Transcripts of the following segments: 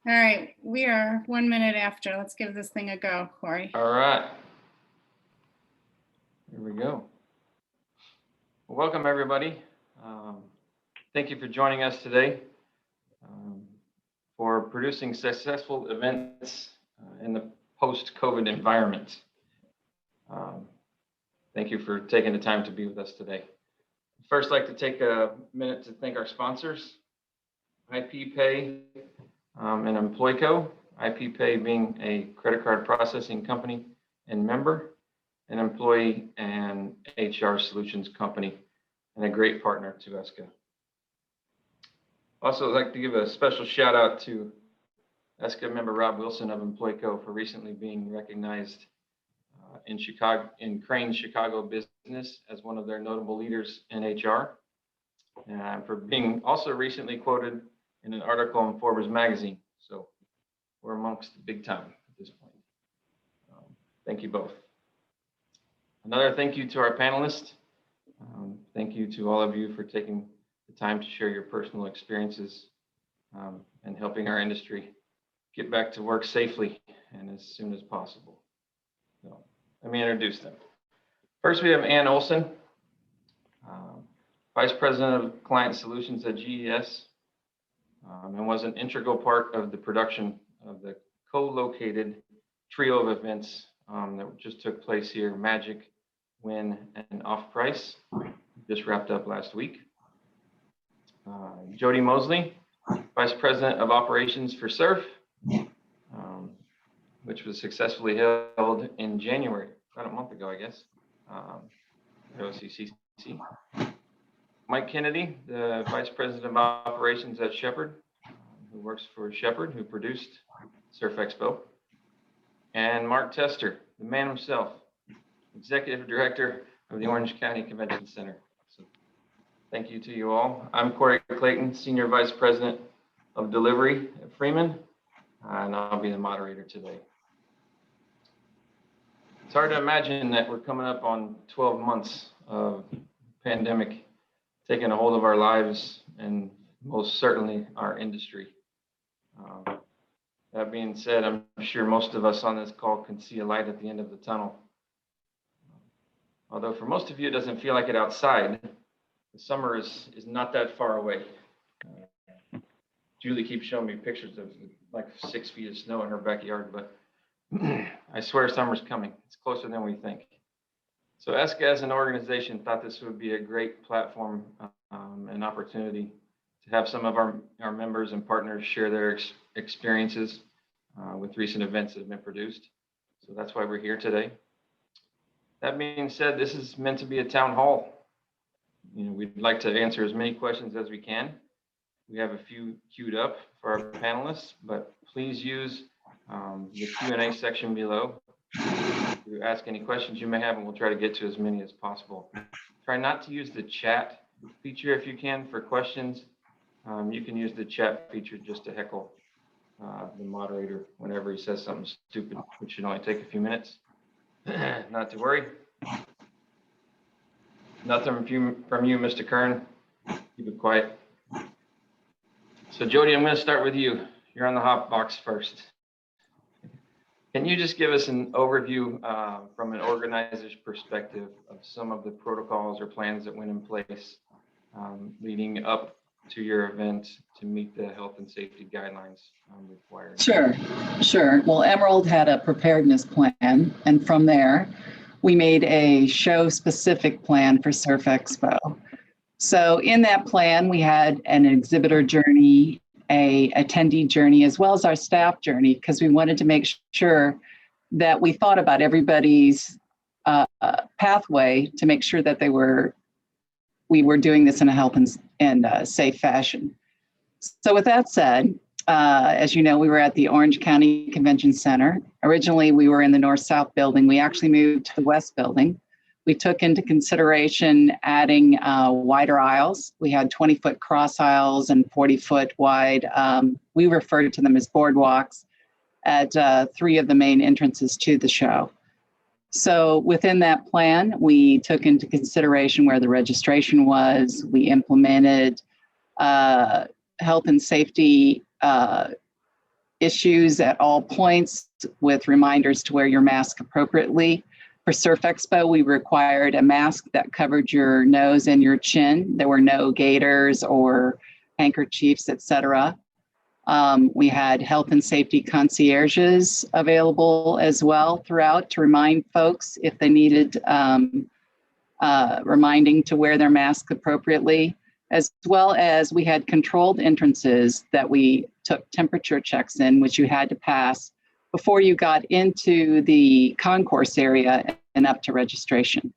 All right, we are 1 minute after. Let's give this thing a go, Cory. All right. Here we go. Well, welcome, everybody. Thank you for joining us today for producing successful events in the post-COVID environment. Thank you for taking the time to be with us today. First, I'd like to take a minute to thank our sponsors, IPPay and EmployCo. IPPay being a credit card processing company and member, an employee and HR solutions company, and a great partner to ESCA. Also, I'd like to give a special shout out to ESCA member Rob Wilson of EmployCo for recently being recognized in Crane's Chicago business as one of their notable leaders in HR, and for being also recently quoted in an article in Forbes magazine. So we're amongst the big time at this point. Thank you both. Another thank you to our panelists. Thank you to all of you for taking the time to share your personal experiences and helping our industry get back to work safely and as soon as possible. So let me introduce them. First, we have Ann Olson, Vice President of Client Solutions at GES, and was an integral part of the production of the co-located trio of events that just took place here, Magic, WWIN, and OFFPRICE, just wrapped up last week. Jody Mosley, Vice President of Operations for Surf, which was successfully held in January, about a month ago, I guess, at OCCC. Mike Kennedy, the Vice President of Operations at Shepard, who works for Shepard, who produced Surf Expo. And Mark Tester, the man himself, Executive Director of the Orange County Convention Center. So thank you to you all. I'm Cory Clayton, Senior Vice President of Delivery at Freeman, and I'll be the moderator today. It's hard to imagine that we're coming up on 12 months of pandemic taking a hold of our lives and most certainly our industry. That being said, I'm sure most of us on this call can see a light at the end of the tunnel. Although for most of you, it doesn't feel like it outside. The summer is not that far away. Julie keeps showing me pictures of like 6 feet of snow in her backyard, but I swear summer's coming. It's closer than we think. So ESCA as an organization thought this would be a great platform and opportunity to have some of our members and partners share their experiences with recent events that have been produced. So that's why we're here today. That being said, this is meant to be a town hall. We'd like to answer as many questions as we can. We have a few queued up for our panelists, but please use the Q&A section below to ask any questions you may have, and we'll try to get to as many as possible. Try not to use the chat feature if you can for questions. You can use the chat feature just to heckle the moderator whenever he says something stupid, which should only take a few minutes. Not to worry. Nothing from you, Mr. Kern. Keep it quiet. So Jody, I'm going to start with you. You're on the hot box first. Can you just give us an overview from an organizer's perspective of some of the protocols or plans that went in place leading up to your event to meet the health and safety guidelines required? Sure. Well, Emerald had a preparedness plan, and from there, we made a show-specific plan for Surf Expo. So in that plan, we had an exhibitor journey, a attendee journey, as well as our staff journey, because we wanted to make sure that we thought about everybody's pathway to make sure that we were doing this in a health and safe fashion. So with that said, as you know, we were at the Orange County Convention Center. Originally, we were in the North-South building. We actually moved to the West building. We took into consideration adding wider aisles. We had 20-foot cross aisles and 40-foot wide. We referred to them as boardwalks at 3 of the main entrances to the show. So within that plan, we took into consideration where the registration was. We implemented health and safety issues at all points with reminders to wear your mask appropriately. For Surf Expo, we required a mask that covered your nose and your chin. There were no gaiters or handkerchiefs, etc. We had health and safety concierges available as well throughout to remind folks if they needed reminding to wear their mask appropriately, as well as we had controlled entrances that we took temperature checks in, which you had to pass before you got into the concourse area and up to registration.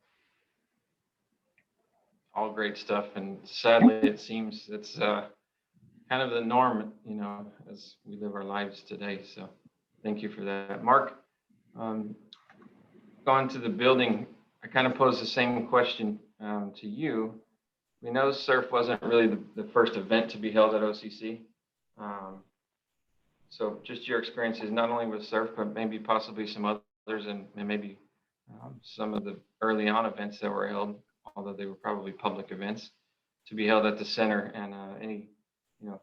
All great stuff, and sadly, it seems it's kind of the norm, you know, as we live our lives today. So, thank you for that, Mark. Going to the building, I kind of posed the same question to you. We know Surf wasn't really the first event to be held at OCC. So, just your experiences, not only with Surf, but maybe possibly some others, and maybe some of the early on events that were held, although they were probably public events, to be held at the center, and any, you know,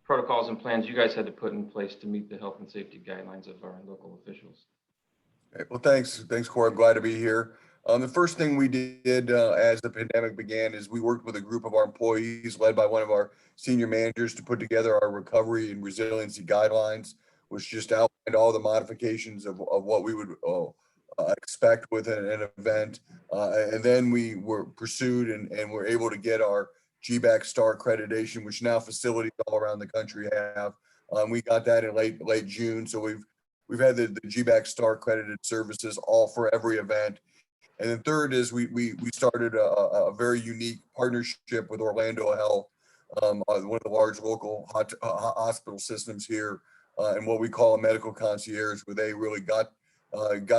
protocols and plans you guys had to put in place to meet the health and safety guidelines of our local officials. Okay, well, thanks, Cory. I'm glad to be here. The first thing we did as the pandemic began is we worked with a group of our employees led by one of our senior managers to put together our recovery and resiliency guidelines, which just outlined all the modifications of what we would expect with an event. And then we were pursued and were able to get our GBAC Star accreditation, which now facilities all around the country have. We got that in late June. So we've had the GBAC Star accredited services all for every event. And then third is we started a very unique partnership with Orlando Health, one of the large local hospital systems here, and what we call a medical concierge, where they really got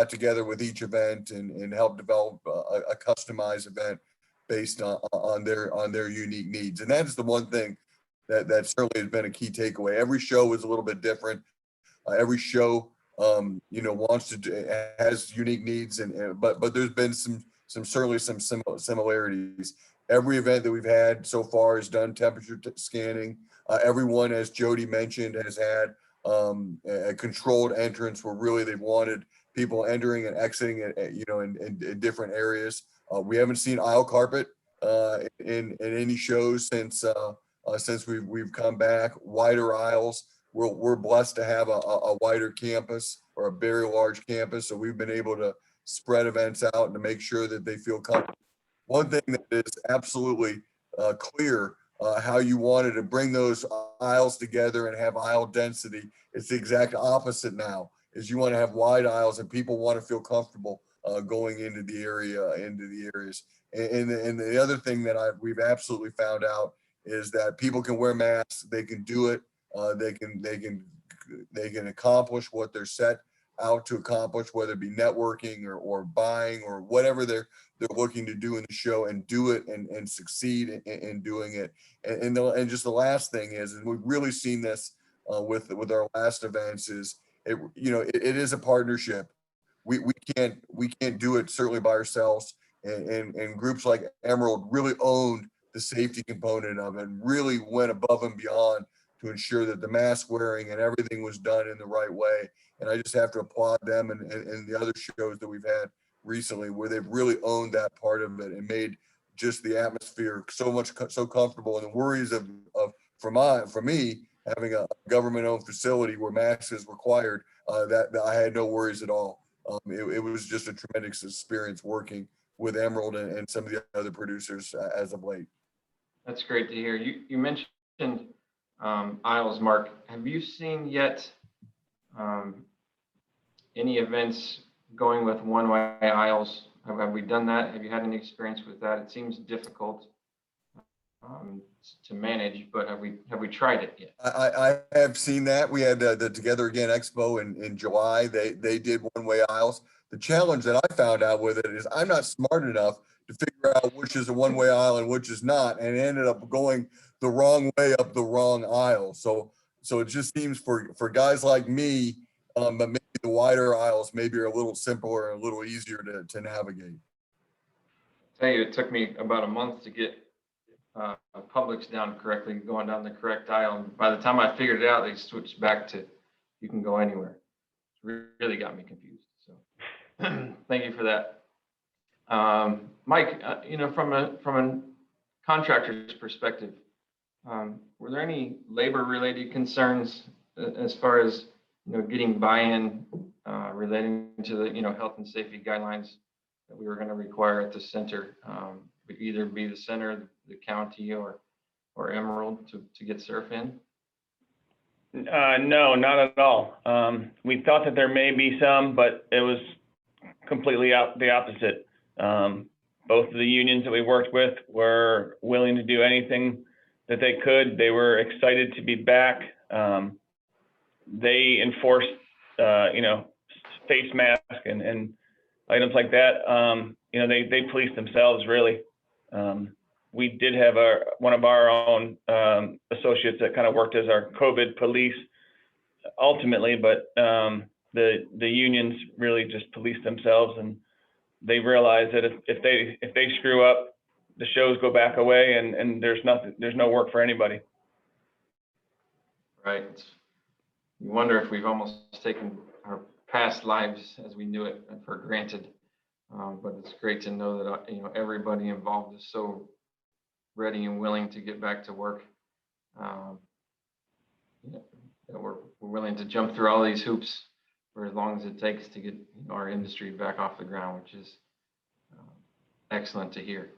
together with each event and helped develop a customized event based on their unique needs. And that is the one thing that certainly has been a key takeaway. Every show is a little bit different. Every show has unique needs, but there's been certainly some similarities. Every event that we've had so far has done temperature scanning. Everyone, as Jody mentioned, has had a controlled entrance where really they've wanted people entering and exiting in different areas. We haven't seen aisle carpet in any shows since we've come back. Wider aisles. We're blessed to have a wider campus, or a very large campus, so we've been able to spread events out and to make sure that they feel comfortable. One thing that is absolutely clear, how you wanted to bring those aisles together and have aisle density, it's the exact opposite now. Is you want to have wide aisles and people want to feel comfortable going into the areas. And the other thing that we've absolutely found out is that people can wear masks. They can do it. They can accomplish what they're set out to accomplish, whether it be networking or buying or whatever they're looking to do in the show, and do it and succeed in doing it. And just the last thing is, and we've really seen this with our last events, is it is a partnership. We can't do it certainly by ourselves, and groups like Emerald really owned the safety component of it and really went above and beyond to ensure that the mask wearing and everything was done in the right way. And I just have to applaud them and the other shows that we've had recently, where they've really owned that part of it and made just the atmosphere so comfortable. And the worries for me, having a government-owned facility where masks is required, that I had no worries at all. It was just a tremendous experience working with Emerald and some of the other producers as of late. That's great to hear. You mentioned aisles, Mark. Have you seen yet any events going with one-way aisles? Have we done that? Have you had any experience with that? It seems difficult to manage, but have we tried it yet? I have seen that. We had the Together Again Expo in July. They did one-way aisles. The challenge that I found out with it is I'm not smart enough to figure out which is a one-way aisle and which is not, and it ended up going the wrong way up the wrong aisle. So it just seems for guys like me, but maybe the wider aisles maybe are a little simpler and a little easier to navigate. I tell you, it took me about a month to get Publix down correctly, going down the correct aisle. And by the time I figured it out, they switched back to you can go anywhere. Really got me confused. So thank you for that. Mike, from a contractor's perspective, were there any labor related concerns as far as getting buy-in relating to the health and safety guidelines that we were going to require at the center, either be the center, the county, or Emerald to get surf in? No, not at all. We thought that there may be some, but it was completely the opposite. Both of the unions that we worked with were willing to do anything that they could. They were excited to be back. They enforced, face mask and items like that. They policed themselves, really. We did have one of our own associates that kind of worked as our COVID police ultimately, but the unions really just policed themselves, and they realized that if they screw up, the shows go back away, and there's no work for anybody. Right. You wonder if we've almost taken our past lives as we knew it for granted. But it's great to know that everybody involved is so ready and willing to get back to work. That we're willing to jump through all these hoops for as long as it takes to get our industry back off the ground, which is excellent to hear.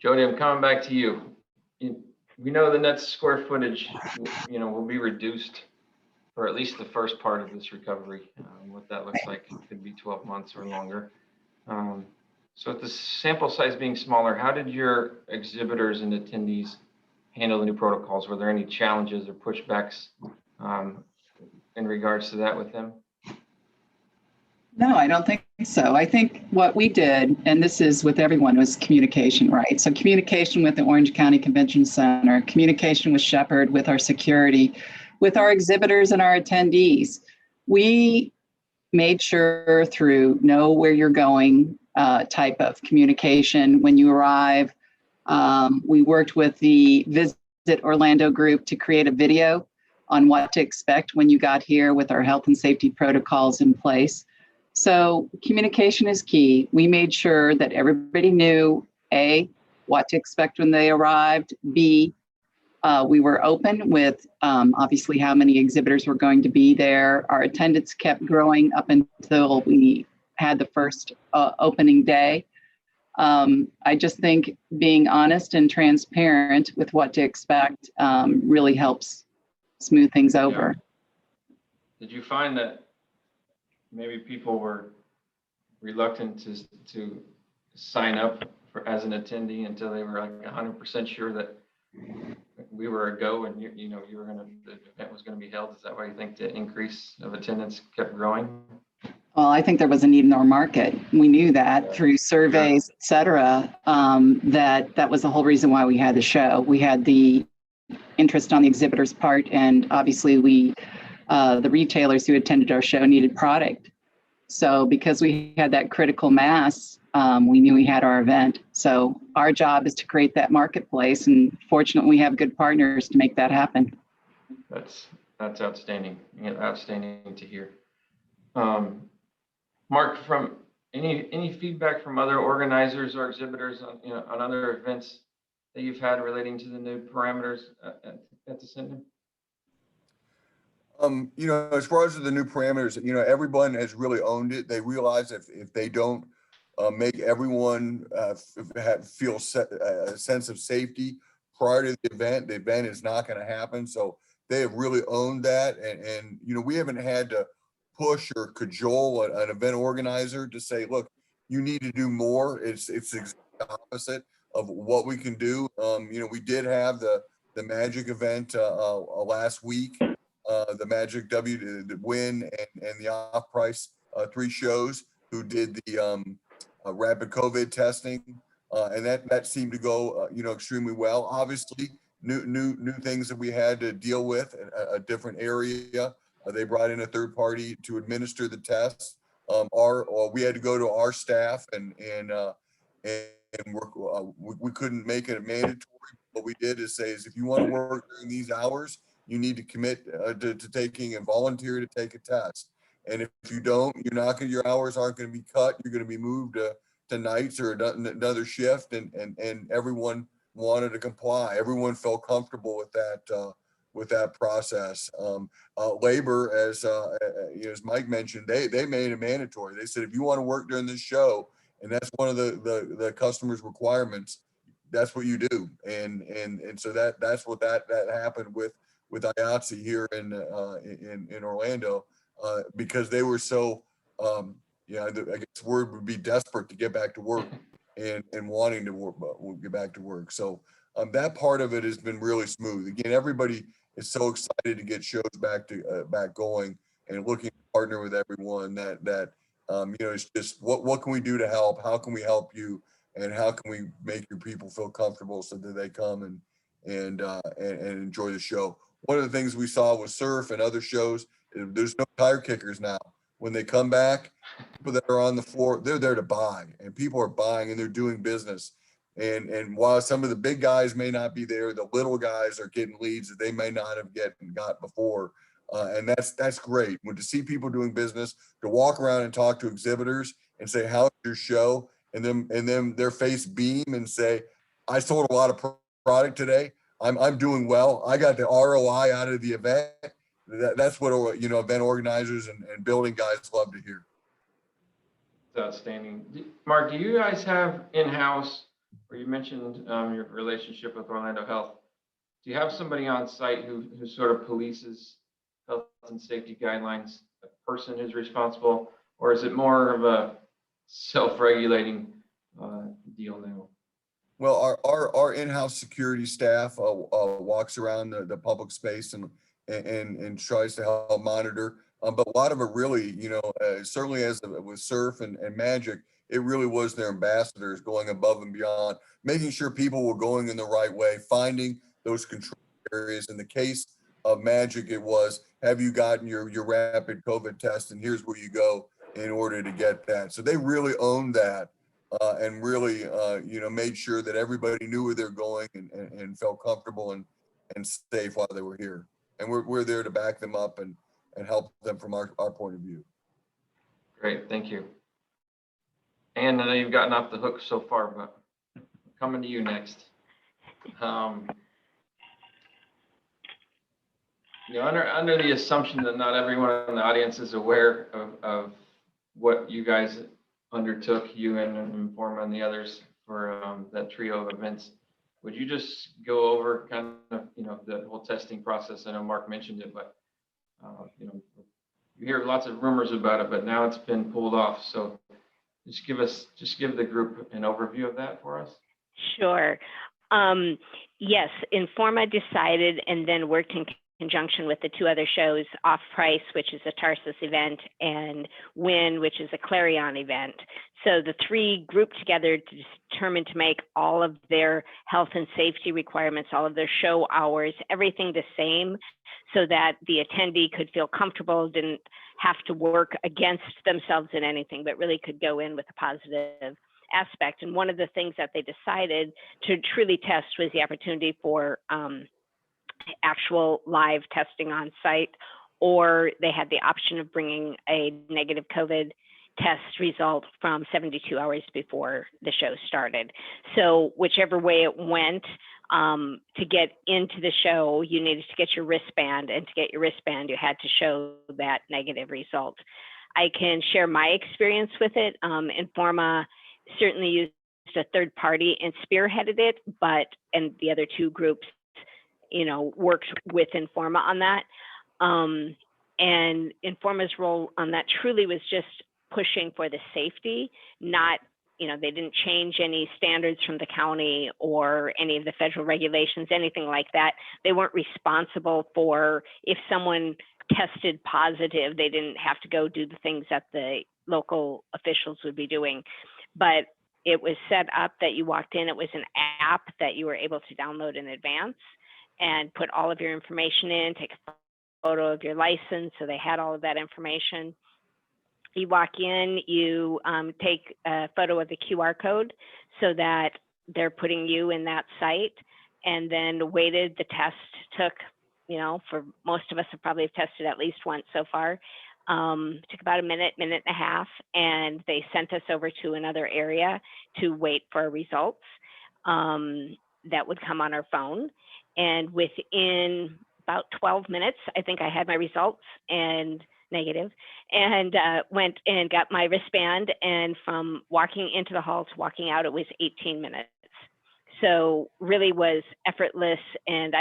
Jody, I'm coming back to you. We know the net square footage, will be reduced for at least the first part of this recovery. What that looks like could be 12 months or longer. So with the sample size being smaller, how did your exhibitors and attendees handle the new protocols? Were there any challenges or pushbacks in regards to that with them? No, I don't think so. I think what we did, and this is with everyone, was communication, right? So communication with the Orange County Convention Center, communication with Shepard, with our security, with our exhibitors and our attendees. We made sure through know where you're going type of communication when you arrive. We worked with the Visit Orlando group to create a video on what to expect when you got here with our health and safety protocols in place. So communication is key. We made sure that everybody knew, A, what to expect when they arrived, B, we were open with obviously how many exhibitors were going to be there. Our attendance kept growing up until we had the first opening day. I just think being honest and transparent with what to expect really helps smooth things over. Did you find that maybe people were reluctant to sign up as an attendee until they were like 100% sure that we were a go and the event was going to be held? Is that why you think the increase of attendance kept growing? Well, I think there was a need in our market. We knew that through surveys, et cetera, that was the whole reason why we had the show. We had the interest on the exhibitor's part, and obviously the retailers who attended our show needed product. So because we had that critical mass, we knew we had our event. So our job is to create that marketplace, and fortunately we have good partners to make that happen. That's outstanding. Outstanding to hear. Mark, from any feedback from other organizers or exhibitors on other events that you've had relating to the new parameters at the center? As far as the new parameters, everyone has really owned it. They realize if they don't make everyone feel a sense of safety prior to the event is not going to happen. So they have really owned that. And we haven't had to push or cajole an event organizer to say, look, you need to do more. It's the exact opposite of what we can do. We did have the Magic event last week. The Magic WWIN and the OFFPRICE 3 shows who did the rapid COVID testing, and that seemed to go extremely well. Obviously, new things that we had to deal with, a different area. They brought in a third party to administer the tests. We had to go to our staff and and we couldn't make it mandatory. What we did is say is if you want to work during these hours, you need to commit to taking and volunteer to take a test. And if you don't, your hours aren't going to be cut. You're going to be moved to nights or another shift. And everyone wanted to comply. Everyone felt comfortable with that process. Labor, as Mike mentioned, they made it mandatory. They said if you want to work during this show, and that's one of the customer's requirements, that's what you do. And so that's what that happened with IATSE here in Orlando, because they were so I guess the word would be desperate to get back to work and wanting to get back to work. So that part of it has been really smooth. Again, everybody is so excited to get shows back going and looking to partner with everyone that it's just what can we do to help? How can we help you? And how can we make your people feel comfortable so that they come and enjoy the show? One of the things we saw with Surf and other shows, there's no tire kickers now. When they come back, people that are on the floor, they're there to buy, and people are buying and they're doing business. And while some of the big guys may not be there, the little guys are getting leads that they may not have got before. And that's great. When to see people doing business, to walk around and talk to exhibitors and say, how's your show? And then their face beam and say, I sold a lot of product today. I'm doing well. I got the ROI out of the event. That's what event organizers and building guys love to hear. That's outstanding. Mark, do you guys have in-house, or you mentioned your relationship with Orlando Health? Do you have somebody on site who sort of polices health and safety guidelines, a person who's responsible, or is it more of a self-regulating deal now? Well, our in-house security staff walks around the public space and tries to help monitor. But a lot of it really, certainly as with Surf and Magic, it really was their ambassadors going above and beyond, making sure people were going in the right way, finding those control areas. In the case of Magic, it was, have you gotten your rapid COVID test? And here's where you go in order to get that. So they really owned that and really, made sure that everybody knew where they're going and felt comfortable and safe while they were here. And we're there to back them up and help them from our point of view. Great, thank you. And I know you've gotten off the hook so far, but coming to you next. Under the assumption that not everyone in the audience is aware of what you guys undertook, you and Informa and the others, for that trio of events, would you just go over kind of the whole testing process? I know Mark mentioned it, but you hear lots of rumors about it, but now it's been pulled off. So just give the group an overview of that for us. Sure. Yes, Informa decided and then worked in conjunction with the two other shows, OFFPRICE, which is a Tarsus event, and WWIN, which is a Clarion event. So the three grouped together to determine to make all of their health and safety requirements, all of their show hours, everything the same, so that the attendee could feel comfortable, didn't have to work against themselves in anything, but really could go in with a positive aspect. And one of the things that they decided to truly test was the opportunity for actual live testing on site, or they had the option of bringing a negative COVID test result from 72 hours before the show started. So whichever way it went, to get into the show, you needed to get your wristband, and to get your wristband, you had to show that negative result. I can share my experience with it. Informa certainly used a third party and spearheaded it, and the other two groups worked with Informa on that. And Informa's role on that truly was just pushing for the safety, not, they didn't change any standards from the county or any of the federal regulations, anything like that. They weren't responsible for if someone tested positive, they didn't have to go do the things that the local officials would be doing. But it was set up that you walked in, it was an app that you were able to download in advance and put all of your information in, take a photo of your license. So they had all of that information. You walk in, you take a photo of the QR code so that they're putting you in that site, and then waited. The test took, for most of us have probably tested at least once so far. Took about a minute, minute and a half, and they sent us over to another area to wait for our results that would come on our phone. And within about 12 minutes, I think I had my results and negative, and went and got my wristband. And from walking into the hall to walking out, it was 18 minutes. So really was effortless. And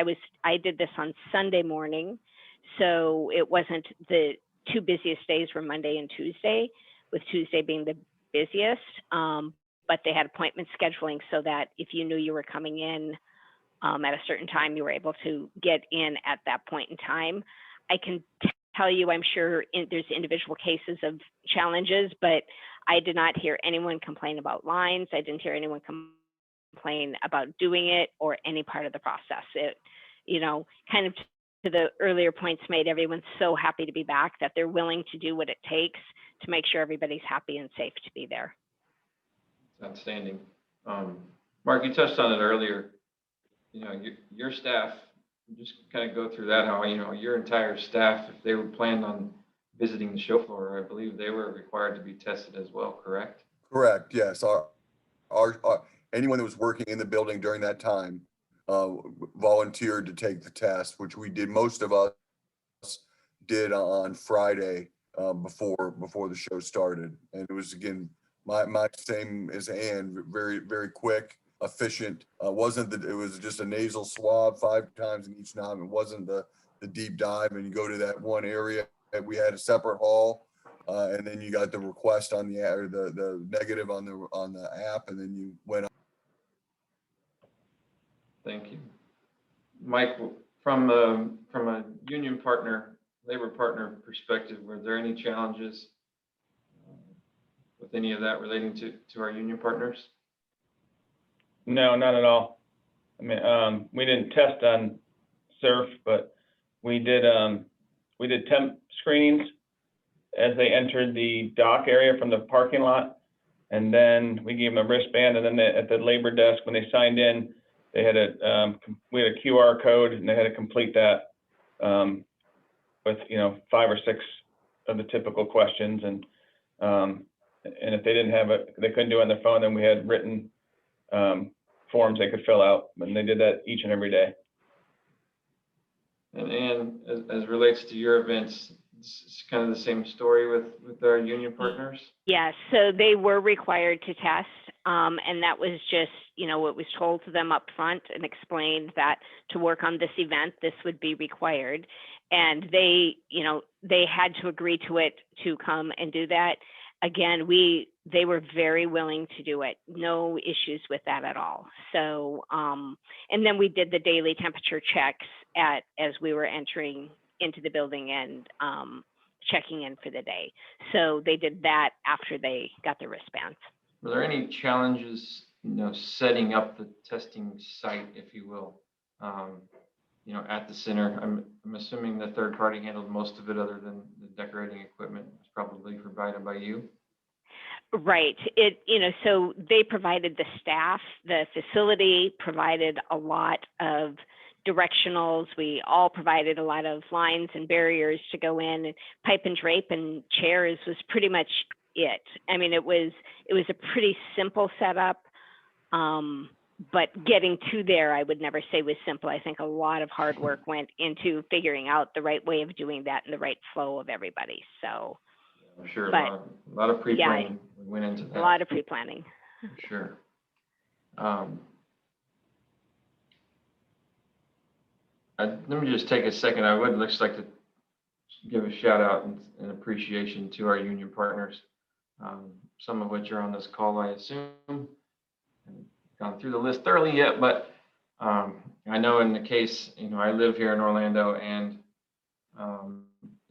I did this on Sunday morning. So it wasn't, the two busiest days were Monday and Tuesday, with Tuesday being the busiest. But they had appointment scheduling so that if you knew you were coming in at a certain time, you were able to get in at that point in time. I can tell you, I'm sure there's individual cases of challenges, but I did not hear anyone complain about lines. I didn't hear anyone complain about doing it or any part of the process. It, kind of to the earlier points made, everyone's so happy to be back that they're willing to do what it takes to make sure everybody's happy and safe to be there. Outstanding. Mark, you touched on it earlier. Your staff, just kind of go through that, how, your entire staff, if they were planned on visiting the show floor, I believe they were required to be tested as well, correct? Correct, yes. Our anyone that was working in the building during that time volunteered to take the test, which we did. Most of us did on Friday before the show started. And it was, again, my same as Ann, very, very quick, efficient. It was just a nasal swab 5 times in each knob. It wasn't the deep dive, and you go to that one area. We had a separate hall, and then you got the request on the negative on the app, and then you went on. Thank you. Mike, from a union partner, labor partner perspective, were there any challenges with any of that relating to our union partners? No, not at all. I mean, we didn't test on Surf, but we did temp screenings as they entered the dock area from the parking lot, and then we gave them a wristband, and then at the labor desk when they signed in, they had we had a QR code, and they had to complete that with 5 or 6 of the typical questions, and if they didn't have it, they couldn't do it on their phone, then we had written forms they could fill out, and they did that each and every day. And as relates to your events, it's kind of the same story with our union partners? Yes, so they were required to test, and that was just, what was told to them up front and explained that to work on this event, this would be required. And they had to agree to it to come and do that. Again, they were very willing to do it. No issues with that at all. So, and then we did the daily temperature checks as we were entering into the building and checking in for the day. So they did that after they got the wristbands. Were there any challenges, setting up the testing site, if you will, at the center? I'm assuming the third party handled most of it, other than the decorating equipment was probably provided by you. Right. So they provided the staff, the facility provided a lot of directionals. We all provided a lot of lines and barriers to go in, and pipe and drape and chairs was pretty much it. I mean, it was a pretty simple setup, but getting to there, I would never say was simple. I think a lot of hard work went into figuring out the right way of doing that and the right flow of everybody. So I'm sure a lot of pre-planning went into that. A lot of pre-planning. Sure. Let me just take a second. I would just like to give a shout out and appreciation to our union partners, some of which are on this call, I assume. I haven't gone through the list thoroughly yet, but I know in the case, I live here in Orlando, and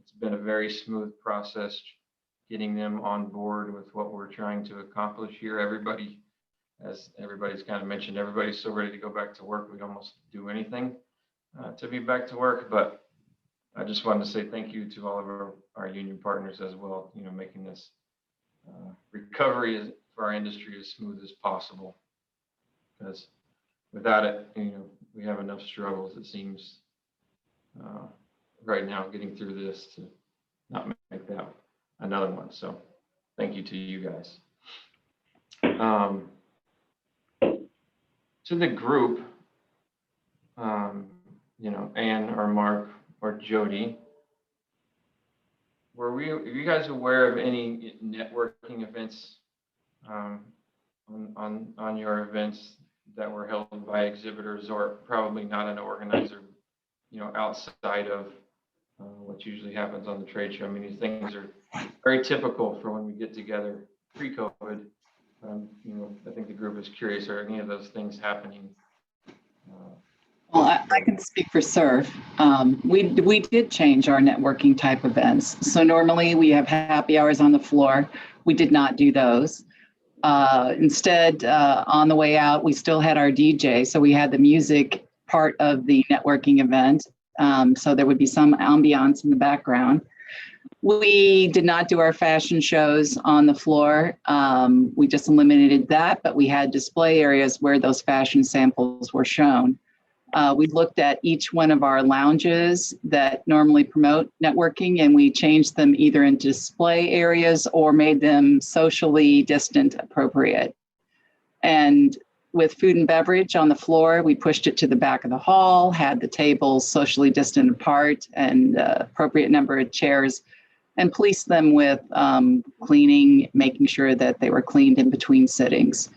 it's been a very smooth process getting them on board with what we're trying to accomplish here. Everybody, as everybody's kind of mentioned, everybody's so ready to go back to work, we'd almost do anything to be back to work. But I just wanted to say thank you to all of our union partners as well, making this recovery for our industry as smooth as possible. Because without it, we have enough struggles, it seems, right now, getting through this to not make that another one. So thank you to you guys. To the group, Ann or Mark or Jody, are you guys aware of any networking events on your events that were held by exhibitors, or probably not an organizer, outside of what usually happens on the trade show? I mean, these things are very typical for when we get together pre-COVID. I think the group is curious, are any of those things happening? Well, I can speak for Surf. We did change our networking type events. So normally we have happy hours on the floor. We did not do those. Instead, on the way out, we still had our DJ. So we had the music part of the networking event. So there would be some ambiance in the background. We did not do our fashion shows on the floor. We just eliminated that, but we had display areas where those fashion samples were shown. We looked at each one of our lounges that normally promote networking, and we changed them either into display areas or made them socially distant appropriate. And with food and beverage on the floor, we pushed it to the back of the hall, had the tables socially distant apart and appropriate number of chairs, and policed them with cleaning, making sure that they were cleaned in between sittings.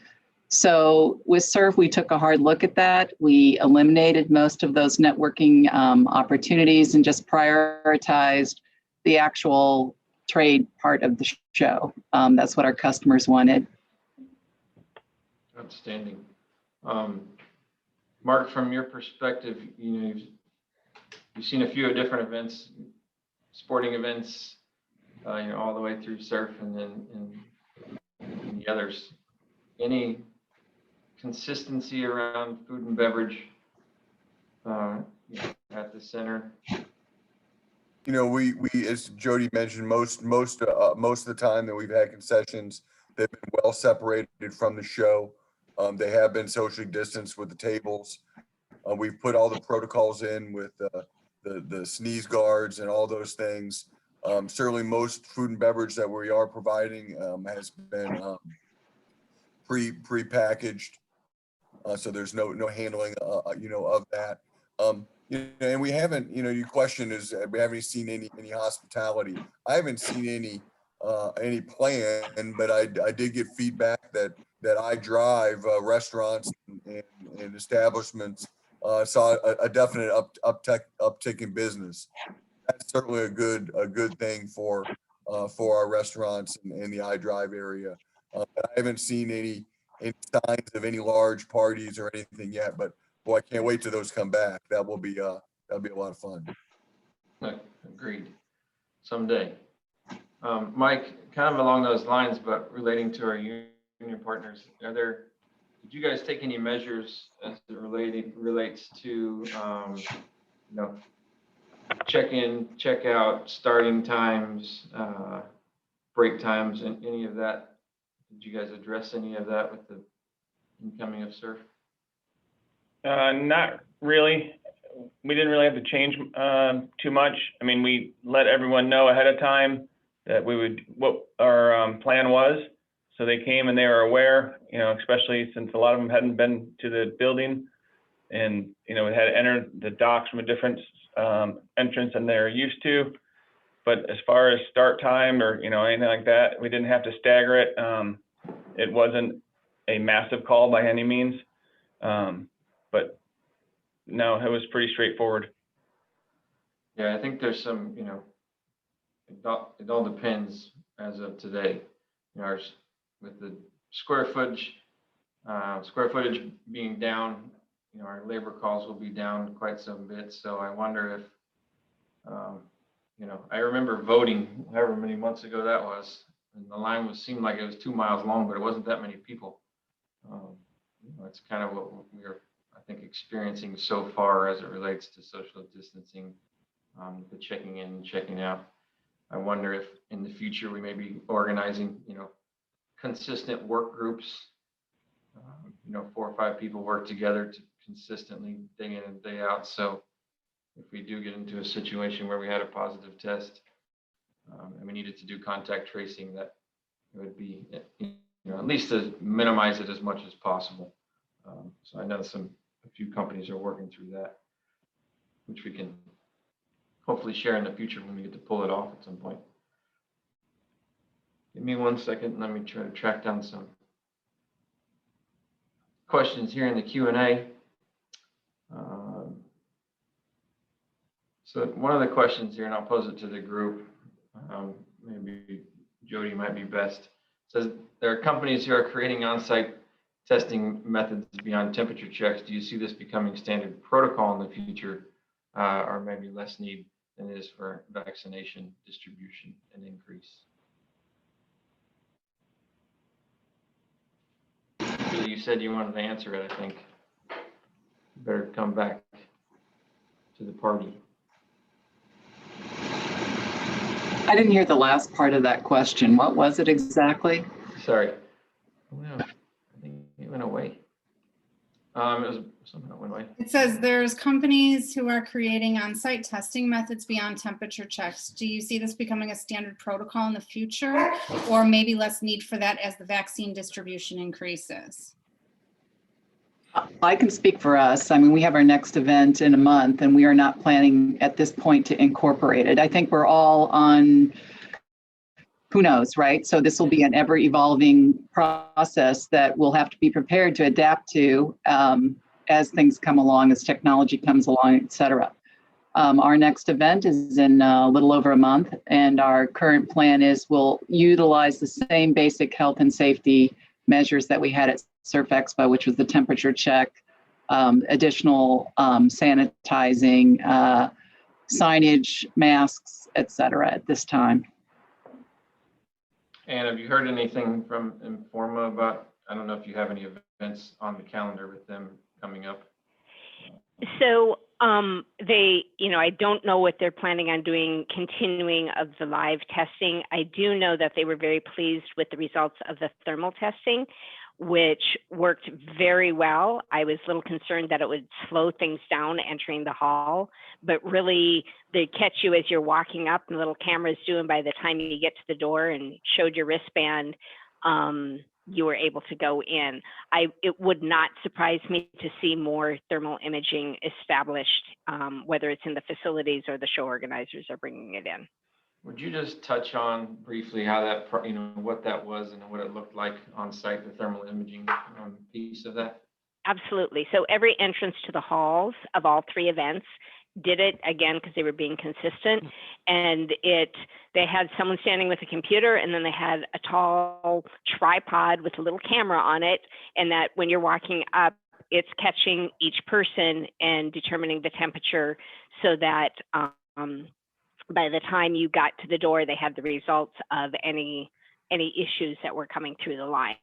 So with Surf, we took a hard look at that. We eliminated most of those networking opportunities and just prioritized the actual trade part of the show. That's what our customers wanted. Outstanding. Mark, from your perspective, you've seen a few different events, sporting events, all the way through Surf and then the others. Any consistency around food and beverage at the center? We as Jody mentioned, most of the time that we've had concessions, they've been well separated from the show. They have been socially distanced with the tables. We've put all the protocols in with the sneeze guards and all those things. Certainly most food and beverage that we are providing has been pre-packaged. So there's no handling, of that. And we haven't, your question is, we haven't seen any hospitality. I haven't seen any plan, but I did get feedback that I drive restaurants and establishments saw a definite uptick in business. That's certainly a good thing for our restaurants in the iDrive area. But I haven't seen any signs of any large parties or anything yet, but boy, I can't wait till those come back. That'll be a lot of fun. Agreed. Someday. Mike, kind of along those lines, but relating to our union partners, did you guys take any measures as it relates to, check-in, check-out, starting times, break times, and any of that? Did you guys address any of that with the incoming of Surf? Not really. We didn't really have to change too much. I mean, we let everyone know ahead of time that what our plan was. So they came and they were aware, especially since a lot of them hadn't been to the building, and, we had to enter the docks from a different entrance than they're used to. But as far as start time or, anything like that, we didn't have to stagger it. It wasn't a massive call by any means. But no, it was pretty straightforward. Yeah, I think there's some, it all depends as of today. With the square footage being down, our labor calls will be down quite some bit. So I wonder if, I remember voting however many months ago that was, and the line seemed like it was 2 miles long, but it wasn't that many people. It's kind of what we're, I think, experiencing so far as it relates to social distancing the checking in and checking out. I wonder if in the future we may be organizing, consistent work groups. 4 or 5 people work together to consistently day in and day out. So if we do get into a situation where we had a positive test and we needed to do contact tracing, that it would be, at least to minimize it as much as possible. So I know a few companies are working through that, which we can hopefully share in the future when we get to pull it off at some point. Give me 1 second and let me try to track down some questions here in the Q&A. So one of the questions here, and I'll pose it to the group, maybe Jody might be best, says there are companies who are creating on-site testing methods beyond temperature checks. Do you see this becoming standard protocol in the future, or maybe less need than it is for vaccination distribution and increase? You said you wanted to answer it, I think. You better come back to the party. I didn't hear the last part of that question. What was it exactly? Sorry. Well, I think it went away. It was something that went away. It says there's companies who are creating on-site testing methods beyond temperature checks. Do you see this becoming a standard protocol in the future, or maybe less need for that as the vaccine distribution increases? I can speak for us. I mean, we have our next event in a month, and we are not planning at this point to incorporate it. I think we're all on, who knows, right? So this will be an ever-evolving process that we'll have to be prepared to adapt to as things come along, as technology comes along, et cetera. Our next event is in a little over a month, and our current plan is we'll utilize the same basic health and safety measures that we had at Surf Expo, which was the temperature check, additional sanitizing, signage, masks, et cetera, at this time. And have you heard anything from Informa about, I don't know if you have any events on the calendar with them coming up? So I don't know what they're planning on doing, continuing of the live testing. I do know that they were very pleased with the results of the thermal testing, which worked very well. I was a little concerned that it would slow things down entering the hall, but really they catch you as you're walking up and the little cameras do, and by the time you get to the door and showed your wristband, you were able to go in. It would not surprise me to see more thermal imaging established, whether it's in the facilities or the show organizers are bringing it in. Would you just touch on briefly how that, what that was and what it looked like on site, the thermal imaging piece of that? Absolutely. So every entrance to the halls of all 3 events did it again because they were being consistent, and they had someone standing with a computer, and then they had a tall tripod with a little camera on it, and that when you're walking up, it's catching each person and determining the temperature so that by the time you got to the door, they had the results of any issues that were coming through the line.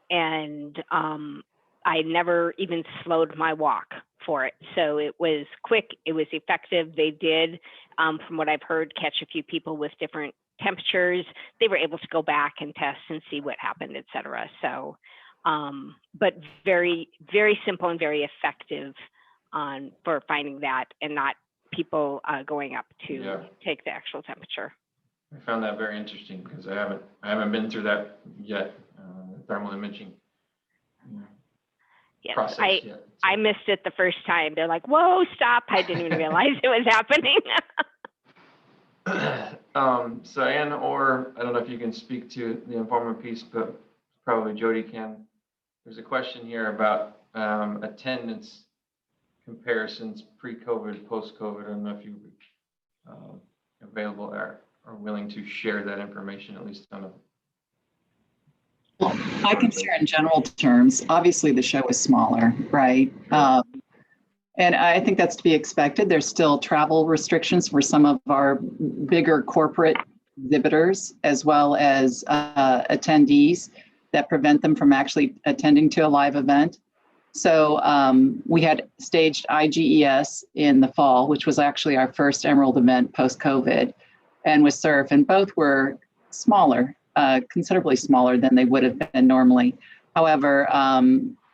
And I never even slowed my walk for it. So it was quick, it was effective. They did, from what I've heard, catch a few people with different temperatures. They were able to go back and test and see what happened, et cetera. So, but very, very simple and very effective for finding that, and not people going up to take the actual temperature. I found that very interesting because I haven't been through that yet, thermal imaging. Yes, I missed it the first time. They're like, "Whoa, stop!" I didn't even realize it was happening. So Ann, or I don't know if you can speak to the Informa piece, but probably Jody can. There's a question here about attendance comparisons pre-COVID, post-COVID. I don't know if you available or willing to share that information, at least on a. Well, I can share in general terms. Obviously, the show is smaller, right? And I think that's to be expected. There's still travel restrictions for some of our bigger corporate exhibitors, as well as attendees, that prevent them from actually attending to a live event. So we had staged IGES in the fall, which was actually our first Emerald event post-COVID, and with Surf, and both were smaller, considerably smaller than they would have been normally. However,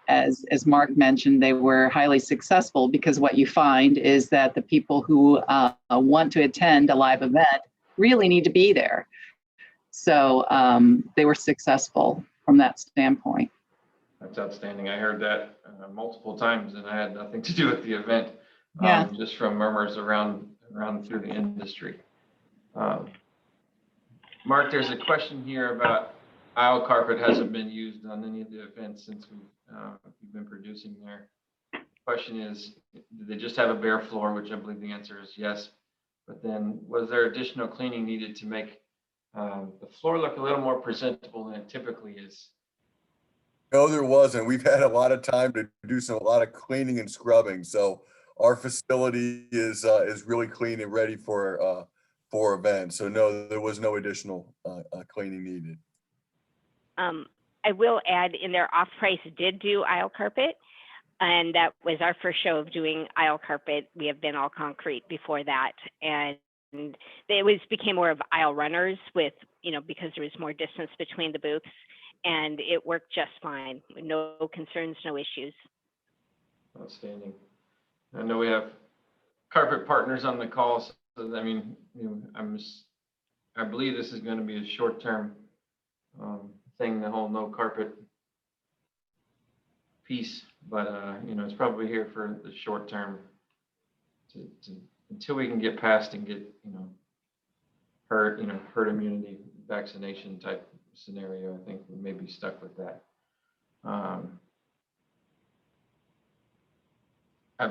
as Mark mentioned, they were highly successful because what you find is that the people who want to attend a live event really need to be there. So they were successful from that standpoint. That's outstanding. I heard that multiple times, and I had nothing to do with the event. Yeah. Just from murmurs around through the industry. Mark, there's a question here about aisle carpet hasn't been used on any of the events since we've been producing there. Question is, did they just have a bare floor, which I believe the answer is yes. But then was there additional cleaning needed to make the floor look a little more presentable than it typically is? No, there wasn't. We've had a lot of time to do a lot of cleaning and scrubbing. So our facility is really clean and ready for events. So no, there was no additional cleaning needed. I will add in there, Off-Price did do aisle carpet, and that was our first show of doing aisle carpet. We have been all concrete before that, and it became more of aisle runners with, because there was more distance between the booths, and it worked just fine. No concerns, no issues. Outstanding. I know we have carpet partners on the call, so I mean, I believe this is going to be a short-term thing, the whole no carpet piece, but it's probably here for the short term until we can get past and get herd immunity vaccination type scenario. I think we may be stuck with that. I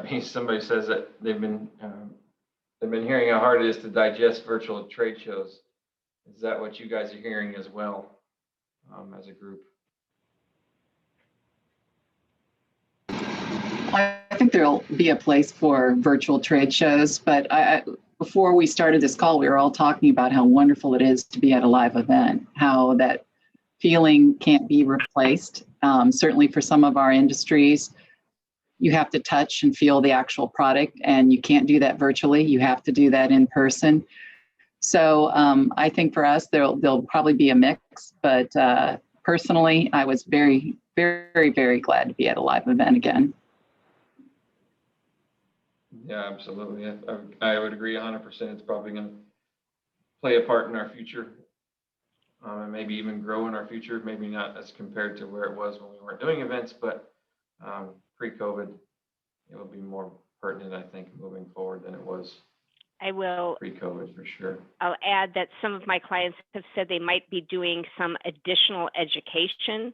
mean, somebody says that they've been hearing how hard it is to digest virtual trade shows. Is that what you guys are hearing as well, as a group? I think there'll be a place for virtual trade shows, but before we started this call, we were all talking about how wonderful it is to be at a live event, how that feeling can't be replaced. Certainly for some of our industries, you have to touch and feel the actual product, and you can't do that virtually. You have to do that in person. So I think for us, there'll probably be a mix, but personally, I was very, very, very glad to be at a live event again. Yeah, absolutely. I would agree 100%. It's probably going to play a part in our future, and maybe even grow in our future. Maybe not as compared to where it was when we weren't doing events, but pre-COVID, it will be more pertinent, I think, moving forward than it was pre-COVID for sure. I'll add that some of my clients have said they might be doing some additional education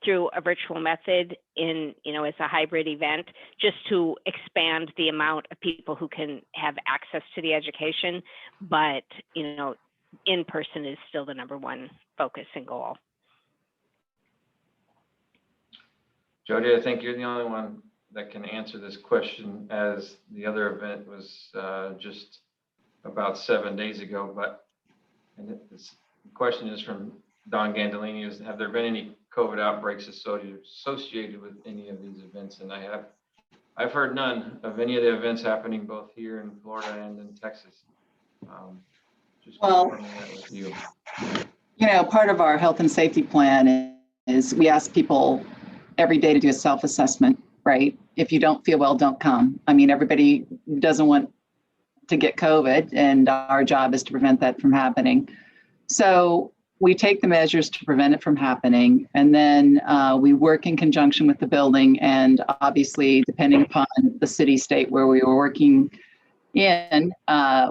through a virtual method as a hybrid event, just to expand the amount of people who can have access to the education. But, in person is still the number one focus and goal. Jody, I think you're the only one that can answer this question, as the other event was just about 7 days ago. This question is from Don Gandolini: have there been any COVID outbreaks associated with any of these events? And I've heard none of any of the events happening both here in Florida and in Texas. Just confirming that with you. Part of our health and safety plan is we ask people every day to do a self-assessment, right? If you don't feel well, don't come. I mean, everybody doesn't want to get COVID, and our job is to prevent that from happening. So we take the measures to prevent it from happening, and then we work in conjunction with the building, and obviously, depending upon the city, state where we were working in,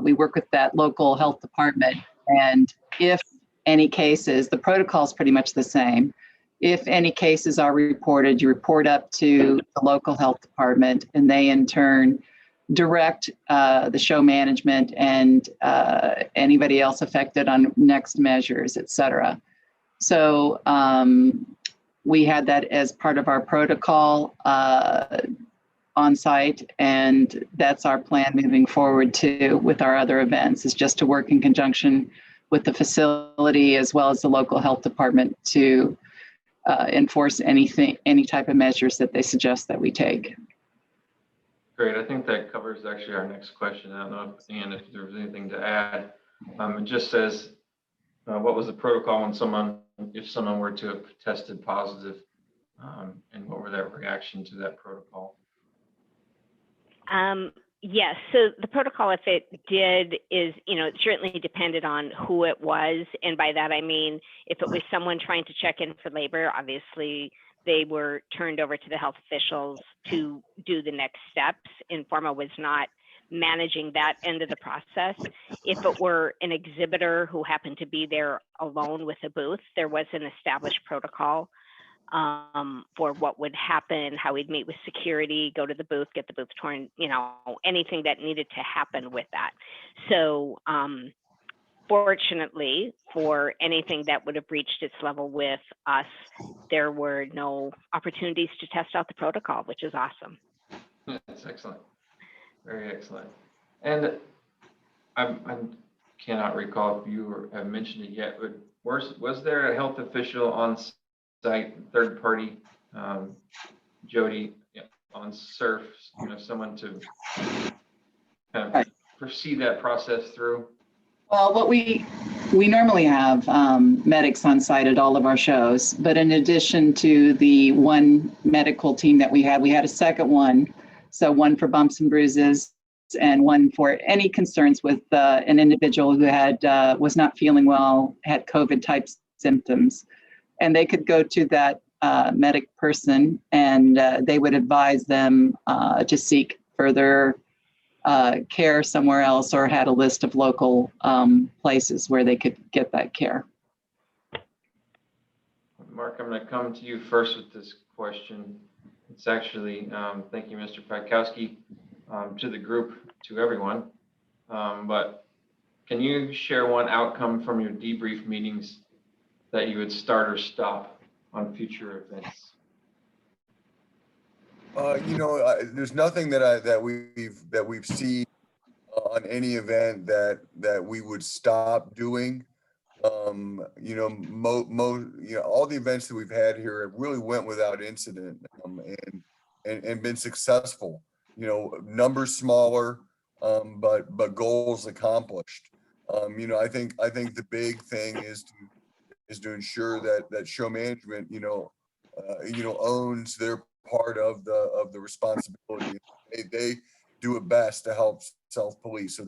we work with that local health department. And if any cases, the protocol is pretty much the same. If any cases are reported, you report up to the local health department, and they in turn direct the show management and anybody else affected on next measures, et cetera. So we had that as part of our protocol on site, and that's our plan moving forward too with our other events, is just to work in conjunction with the facility as well as the local health department to enforce any type of measures that they suggest that we take. Great. I think that covers actually our next question. I don't know if, Ann, if there was anything to add. It just says, what was the protocol when if someone were to have tested positive, and what were that reaction to that protocol? Yes, so the protocol, if it did, is, it certainly depended on who it was. And by that, I mean, if it was someone trying to check in for labor, obviously they were turned over to the health officials to do the next steps. Informa was not managing that end of the process. If it were an exhibitor who happened to be there alone with a booth, there was an established protocol for what would happen, how we'd meet with security, go to the booth, get the booth torn, anything that needed to happen with that. So fortunately, for anything that would have reached its level with us, there were no opportunities to test out the protocol, which is awesome. That's excellent. Very excellent. And I cannot recall if you have mentioned it yet, but was there a health official on site, third party, Jody, on Surf, someone to kind of proceed that process through? Well, what we normally have medics on site at all of our shows, but in addition to the one medical team that we had a second one. So one for bumps and bruises and one for any concerns with an individual who was not feeling well, had COVID type symptoms. And they could go to that medic person and they would advise them to seek further care somewhere else, or had a list of local places where they could get that care. Mark, I'm going to come to you first with this question. It's actually, thank you, Mr. Patkowski, to the group, to everyone. But can you share one outcome from your debrief meetings that you would start or stop on future events? There's nothing that we've seen on any event that we would stop doing. All the events that we've had here have really went without incident, and been successful. Numbers smaller, but goals accomplished. I think the big thing is to ensure that show management, owns their part of the responsibility. They do it best to help self-police. So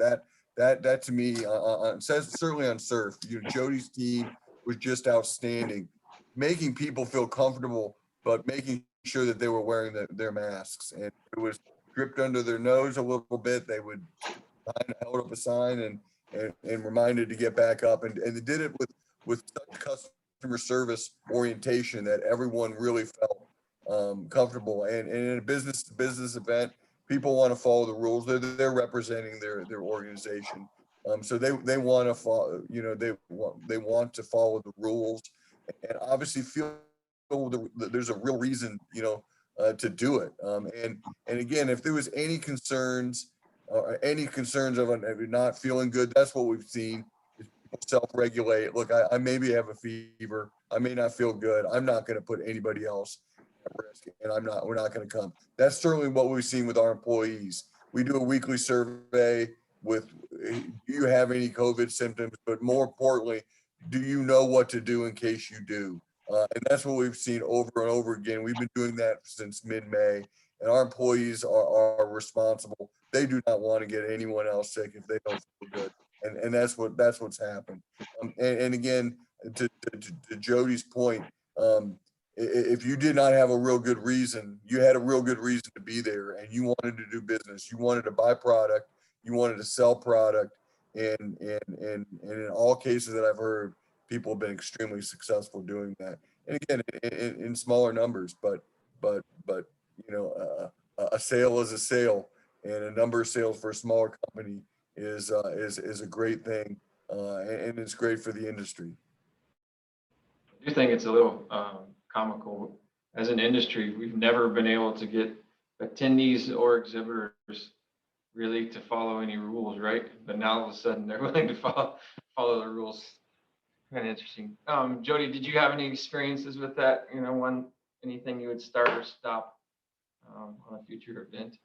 that to me, says certainly on Surf, Jody's team was just outstanding, making people feel comfortable, but making sure that they were wearing their masks, and it was dripped under their nose a little bit. They would held up a sign and reminded to get back up, and they did it with such customer service orientation that everyone really felt comfortable. And in a business event, people want to follow the rules. They're representing their organization, so they want to follow. They want to follow the rules, and obviously feel there's a real reason to do it. And again, if there was any concerns of not feeling good, that's what we've seen. Is people self-regulate. Look, I maybe have a fever. I may not feel good. I'm not going to put anybody else at risk, and we're not going to come. That's certainly what we've seen with our employees. We do a weekly survey with, do you have any COVID symptoms? But more importantly, do you know what to do in case you do? And that's what we've seen over and over again. We've been doing that since mid-May, and our employees are responsible. They do not want to get anyone else sick if they don't feel good, and that's what's happened. And again, to Jody's point, if you did not have a real good reason, you had a real good reason to be there, and you wanted to do business, you wanted to buy product, you wanted to sell product, and in all cases that I've heard, people have been extremely successful doing that. And again, in smaller numbers, but a sale is a sale, and a number of sales for a smaller company is a great thing, and it's great for the industry. I do think it's a little comical. As an industry, we've never been able to get attendees or exhibitors really to follow any rules, right? But now all of a sudden they're willing to follow the rules. Kind of interesting. Jody, did you have any experiences with that? You know, anything you would start or stop on a future event?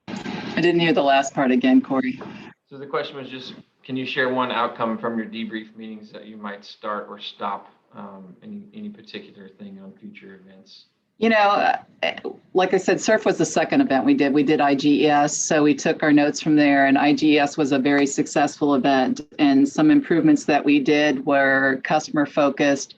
I didn't hear the last part again, Cory. So the question was just, can you share one outcome from your debrief meetings that you might start or stop any particular thing on future events? You know, like I said, Surf was the second event we did. We did IGES, so we took our notes from there, and IGES was a very successful event. And some improvements that we did were customer focused.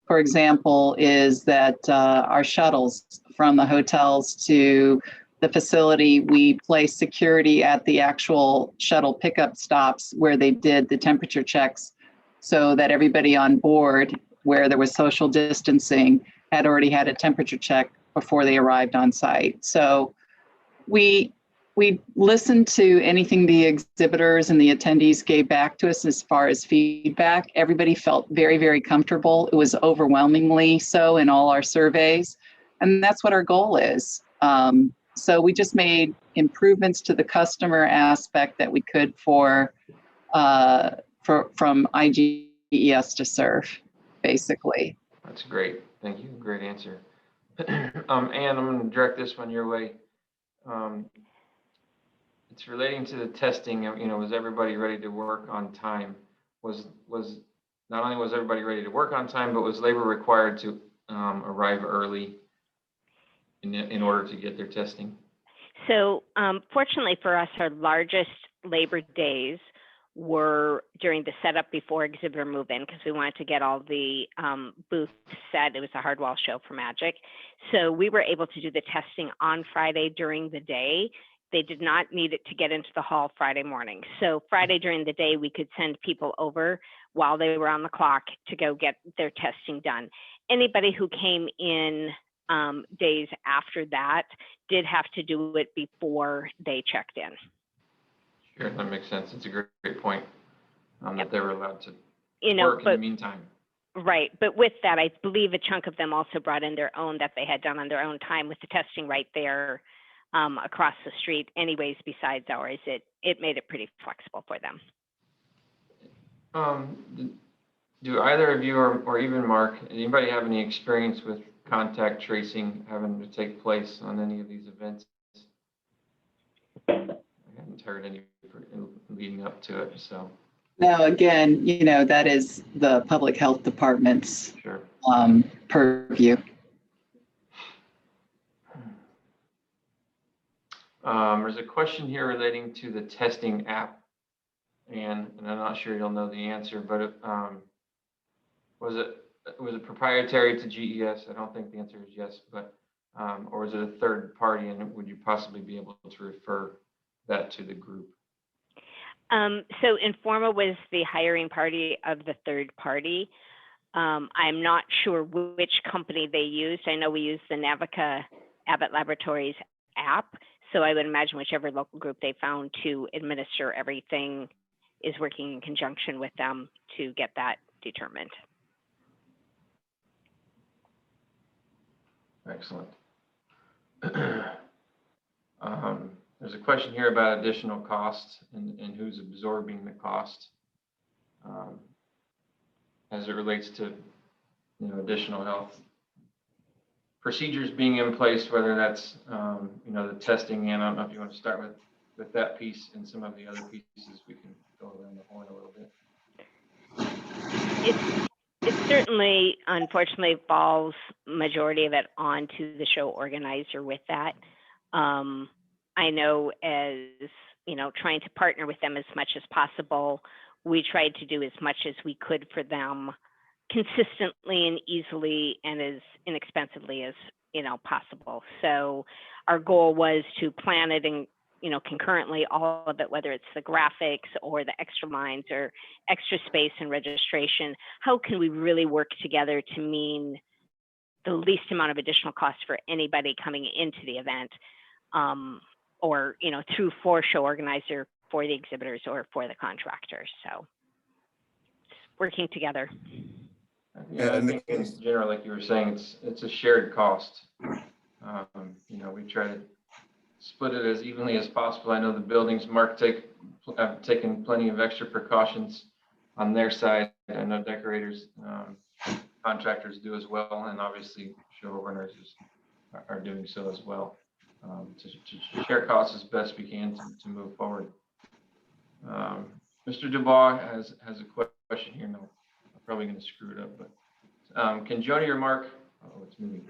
For example, is that our shuttles from the hotels to the facility, we placed security at the actual shuttle pickup stops where they did the temperature checks, so that everybody on board, where there was social distancing, had already had a temperature check before they arrived on site. So we listened to anything the exhibitors and the attendees gave back to us as far as feedback. Everybody felt very, very comfortable. It was overwhelmingly so in all our surveys. And that's what our goal is. So we just made improvements to the customer aspect that we could from IGES to Surf, basically. That's great. Thank you. Great answer. Ann, I'm going to direct this one your way. It's relating to the testing. You know, was everybody ready to work on time? Was not only was everybody ready to work on time, but was labor required to arrive early in order to get their testing? So fortunately for us, our largest labor days were during the setup before exhibitor move-in, because we wanted to get all the booths set. It was a hardwall show for Magic. So we were able to do the testing on Friday during the day. They did not need it to get into the hall Friday morning. So Friday during the day, we could send people over while they were on the clock to go get their testing done. Anybody who came in days after that did have to do it before they checked in. Sure, that makes sense. It's a great point that they were allowed to You work in the meantime. Right, but with that, I believe a chunk of them also brought in their own that they had done on their own time with the testing right there across the street anyways besides ours. It made it pretty flexible for them. Do either of you or even Mark, anybody have any experience with contact tracing having to take place on any of these events? I haven't heard any leading up to it, so. No, again, you know, that is the public health department's Sure. Purview. There's a question here relating to the testing app, and I'm not sure you'll know the answer, but was it proprietary to GES? I don't think the answer is yes, but or is it a third party, and would you possibly be able to refer that to the group? So Informa was the hiring party of the third party. I'm not sure which company they used. I know we used the Navica Abbott Laboratories app. So I would imagine whichever local group they found to administer everything is working in conjunction with them to get that determined. Excellent. There's a question here about additional costs and who's absorbing the cost as it relates to, you know, additional health procedures being in place, whether that's, you know, the testing. And I don't know if you want to start with that piece and some of the other pieces. We can go around the horn a little bit. It certainly, unfortunately, falls majority of it onto the show organizer with that. I know, as you know, trying to partner with them as much as possible, we tried to do as much as we could for them consistently and easily and as inexpensively as, you know, possible. So our goal was to plan it in, you know, concurrently, all of it, whether it's the graphics or the extra lines or extra space and registration. How can we really work together to mean the least amount of additional cost for anybody coming into the event, or, you know, through for show organizer, for the exhibitors, or for the contractors. So working together. Yeah, I think in general, like you were saying, it's a shared cost. You know, we try to split it as evenly as possible. I know the buildings, Mark, have taken plenty of extra precautions on their side. I know decorators, contractors do as well, and obviously show organizers are doing so as well, to share costs as best we can to move forward. Mr. Dubois has a question here. No, I'm probably going to screw it up, but can Jody or Mark, oh, it's moving,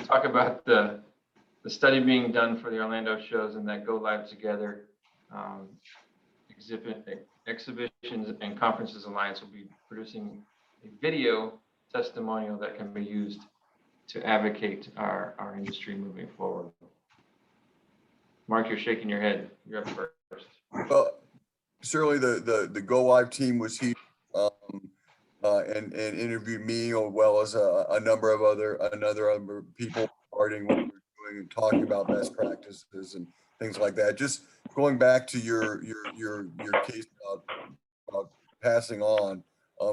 talk about the study being done for the Orlando shows and that go live together exhibitions and conferences alliance will be producing a video testimonial that can be used to advocate our industry moving forward. Mark, you're shaking your head. You're up first. Well, certainly the Go Live team was here and interviewed me, as well as a number of other people regarding what we're doing and talking about best practices and things like that. Just going back to your case about passing on,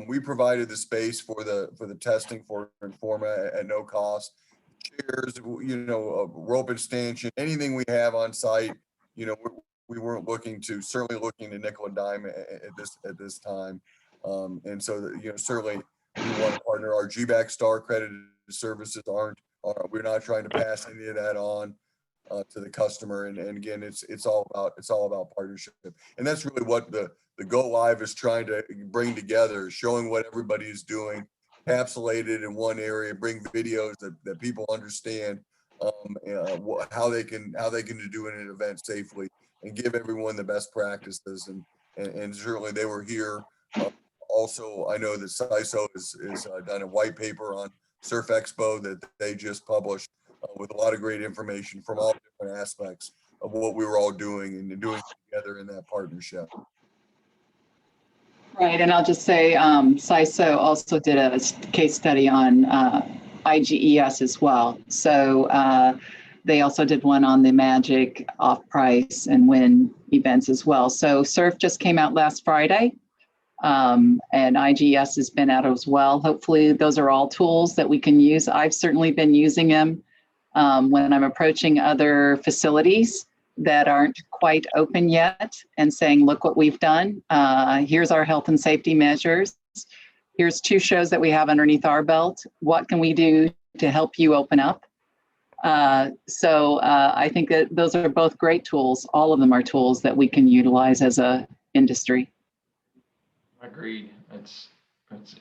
we provided the space for the testing for Informa at no cost. Chairs, rope and stanchion, anything we have on site, we weren't certainly looking to nickel and dime at this time. And so, certainly we want to partner. Our GBAC Star accredited services we're not trying to pass any of that on to the customer. And again, it's all about partnership. And that's really what the Go Live is trying to bring together, showing what everybody is doing, encapsulated in one area, bring videos that people understand how they can do an event safely, and give everyone the best practices. And certainly they were here. Also, I know that CISO has done a white paper on Surf Expo that they just published with a lot of great information from all different aspects of what we were all doing and doing together in that partnership. Right, and I'll just say CISO also did a case study on IGES as well. So they also did one on the Magic, OFFPRICE, and WWIN events as well. So Surf just came out last Friday, and IGES has been out as well. Hopefully those are all tools that we can use. I've certainly been using them when I'm approaching other facilities that aren't quite open yet and saying, look what we've done. Here's our health and safety measures. Here's 2 shows that we have underneath our belt. What can we do to help you open up? So I think that those are both great tools. All of them are tools that we can utilize as a industry. Agreed. It's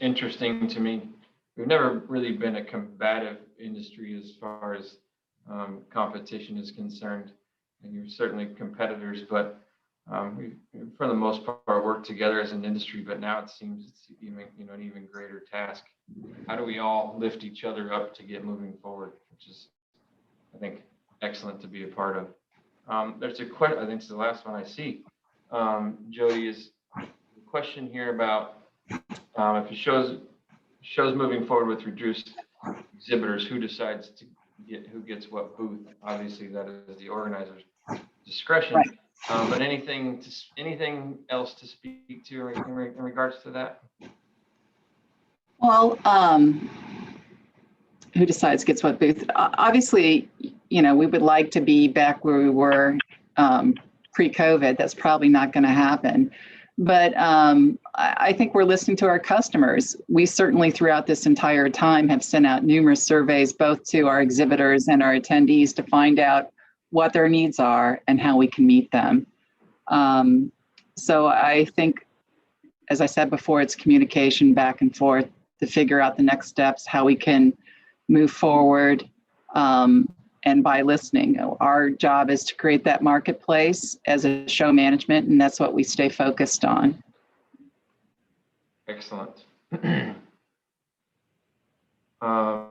interesting to me. We've never really been a combative industry as far as competition is concerned. And you're certainly competitors, but we, for the most part, work together as an industry. But now it seems it's even, an even greater task. How do we all lift each other up to get moving forward? Which is, I think, excellent to be a part of. There's a question. I think it's the last one I see. Jody, is the question here about if it shows moving forward with reduced exhibitors, who decides to who gets what booth? Obviously, that is the organizer's discretion. Right. But anything else to speak to in regards to that? Well, who decides gets what booth? Obviously, we would like to be back where we were pre-COVID. That's probably not going to happen. But I think we're listening to our customers. We certainly throughout this entire time have sent out numerous surveys, both to our exhibitors and our attendees, to find out what their needs are and how we can meet them. So I think, as I said before, it's communication back and forth to figure out the next steps, how we can move forward. And by listening, our job is to create that marketplace as a show management, and that's what we stay focused on. Excellent.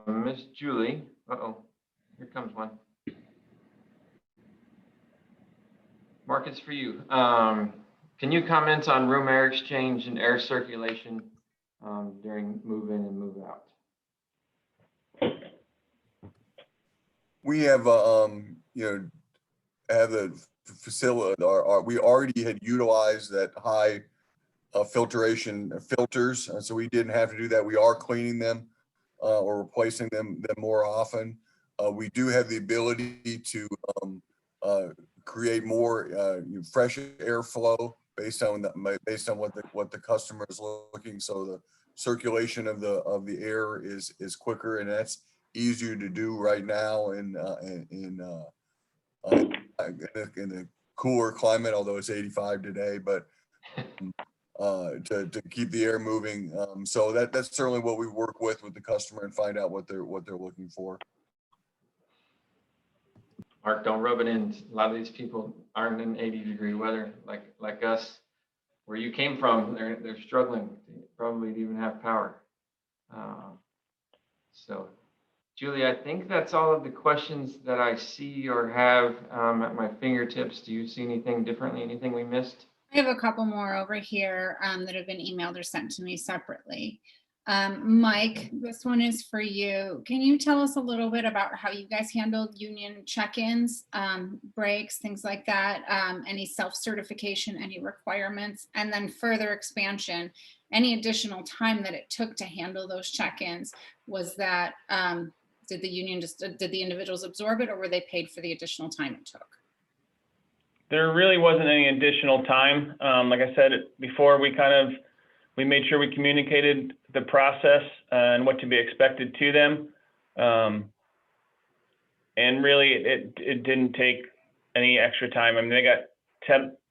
Miss Julie, here comes one. Mark, it's for you. Can you comment on room air exchange and air circulation during move in and move out? We have, have the facility, we already had utilized that high filtration filters. So we didn't have to do that. We are cleaning them or replacing them more often. We do have the ability to create more fresh airflow based on what the customer is looking. So the circulation of the air is quicker, and that's easier to do right now in a cooler climate, although it's 85 today, but to keep the air moving. So that's certainly what we work with the customer and find out what they're looking for. Mark, don't rub it in. A lot of these people aren't in 80-degree weather like us. Where you came from, they're struggling probably to even have power. So, Julie, I think that's all of the questions that I see or have at my fingertips. Do you see anything differently? Anything we missed? I have a couple more over here that have been emailed or sent to me separately. Mike, this one is for you. Can you tell us a little bit about how you guys handled union check-ins, breaks, things like that, any self-certification, any requirements, and then further expansion, any additional time that it took to handle those check-ins? Was that, did the individuals absorb it, or were they paid for the additional time it took? There really wasn't any additional time. Like I said before, we made sure we communicated the process and what to be expected to them. And really, it didn't take any extra time. I mean, they got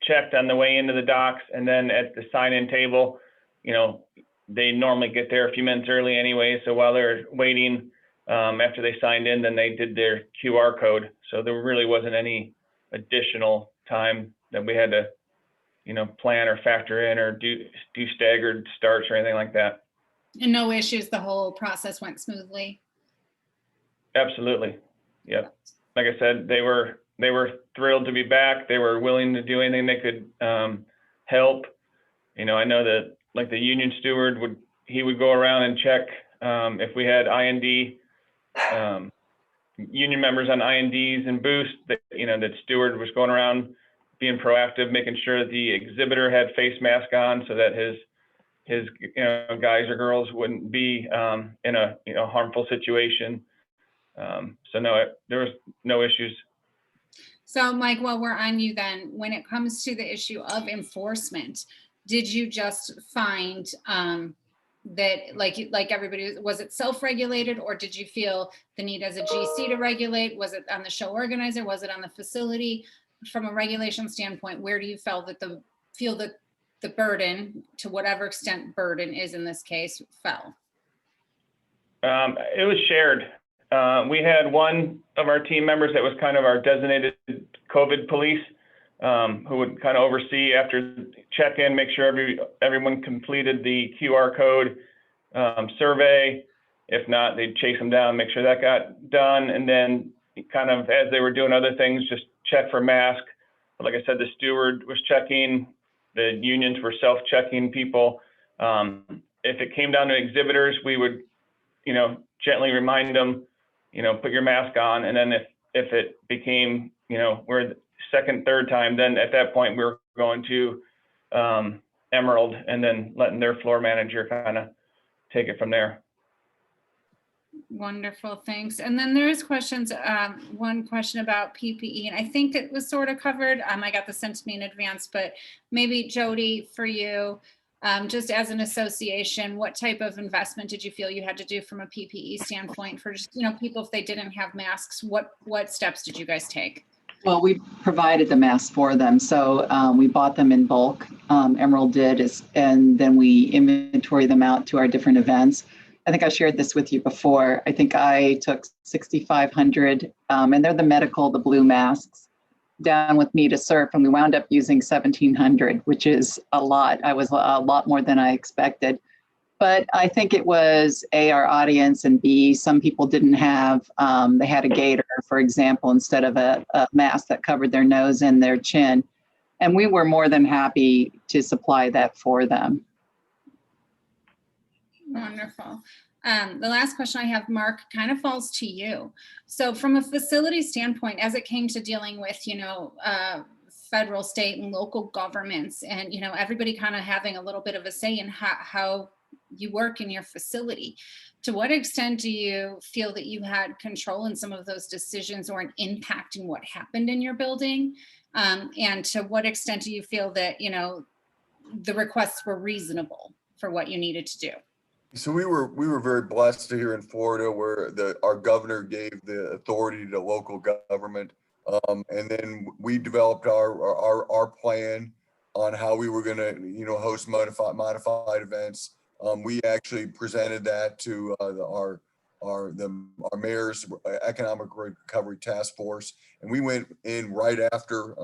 checked on the way into the docks, and then at the sign-in table, you know, they normally get there a few minutes early anyway. So while they're waiting, after they signed in, then they did their QR code. So there really wasn't any additional time that we had to, you know, plan or factor in or do staggered starts or anything like that. And no issues, the whole process went smoothly? Absolutely. Yeah. Like I said, they were thrilled to be back. They were willing to do anything they could help. You know, I know that like the union steward would go around and check if we had IND union members on INDs and boost, that, you know, that steward was going around being proactive, making sure that the exhibitor had face mask on so that his you know, guys or girls wouldn't be in a, you know, harmful situation. So no, there was no issues. So Mike, while we're on you then, when it comes to the issue of enforcement, did you just find that like everybody, was it self-regulated, or did you feel the need as a GC to regulate? Was it on the show organizer? Was it on the facility? From a regulation standpoint, where do you feel that the burden, to whatever extent burden is in this case, fell? It was shared. We had one of our team members that was kind of our designated COVID police, who would kind of oversee after check-in, make sure everyone completed the QR code survey. If not, they'd chase them down, make sure that got done. And then kind of as they were doing other things, just check for mask. But like I said, the steward was checking, the unions were self-checking people. If it came down to exhibitors, we would, you know, gently remind them, you know, put your mask on. And then if it became, you know, we're the second, third time, then at that point we were going to Emerald and then letting their floor manager kind of take it from there. Wonderful, thanks. And then there is questions, one question about PPE, and I think it was sort of covered. I got this sent to me in advance, but maybe Jody, for you, just as an association, what type of investment did you feel you had to do from a PPE standpoint for just, you know, people if they didn't have masks? What steps did you guys take? Well, we provided the masks for them. So we bought them in bulk. Emerald did, and then we inventory them out to our different events. I think I shared this with you before. I think I took 6,500, and they're the blue masks, down with me to Surf, and we wound up using 1,700, which is a lot. I was a lot more than I expected. But I think it was A, our audience, and B, some people didn't have, they had a gaiter, for example, instead of a mask that covered their nose and their chin. And we were more than happy to supply that for them. Wonderful. The last question I have, Mark, kind of falls to you. So from a facility standpoint, as it came to dealing with, you know, federal, state, and local governments, and, you know, everybody kind of having a little bit of a say in how you work in your facility, to what extent do you feel that you had control in some of those decisions or an impact in what happened in your building? And to what extent do you feel that, you know, the requests were reasonable for what you needed to do? So we were very blessed here in Florida where our governor gave the authority to local government. And then we developed our plan on how we were gonna, host modified events. We actually presented that to our mayor's economic recovery task force. And we went in right after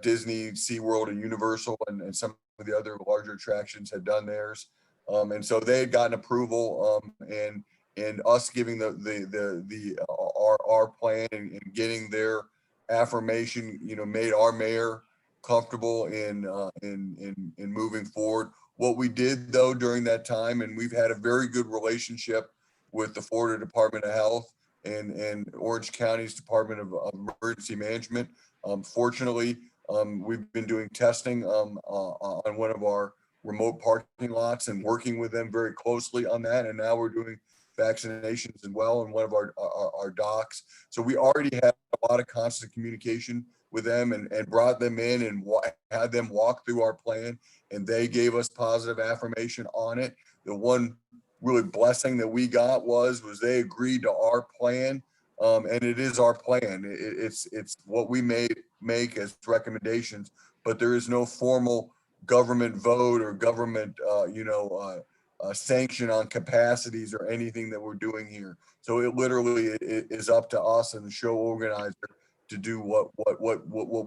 Disney, SeaWorld, and Universal and some of the other larger attractions had done theirs. And so they had gotten approval, and us giving our plan and getting their affirmation, made our mayor comfortable in moving forward. What we did though during that time, and we've had a very good relationship with the Florida Department of Health and Orange County's Department of Emergency Management. Fortunately, we've been doing testing on one of our remote parking lots and working with them very closely on that. And now we're doing vaccinations as well in one of our docks. So we already had a lot of constant communication with them and brought them in and had them walk through our plan, and they gave us positive affirmation on it. The one really blessing that we got was they agreed to our plan, and it is our plan. It's what we make as recommendations, but there is no formal government vote or government sanction on capacities or anything that we're doing here. So it literally is up to us and the show organizer to do what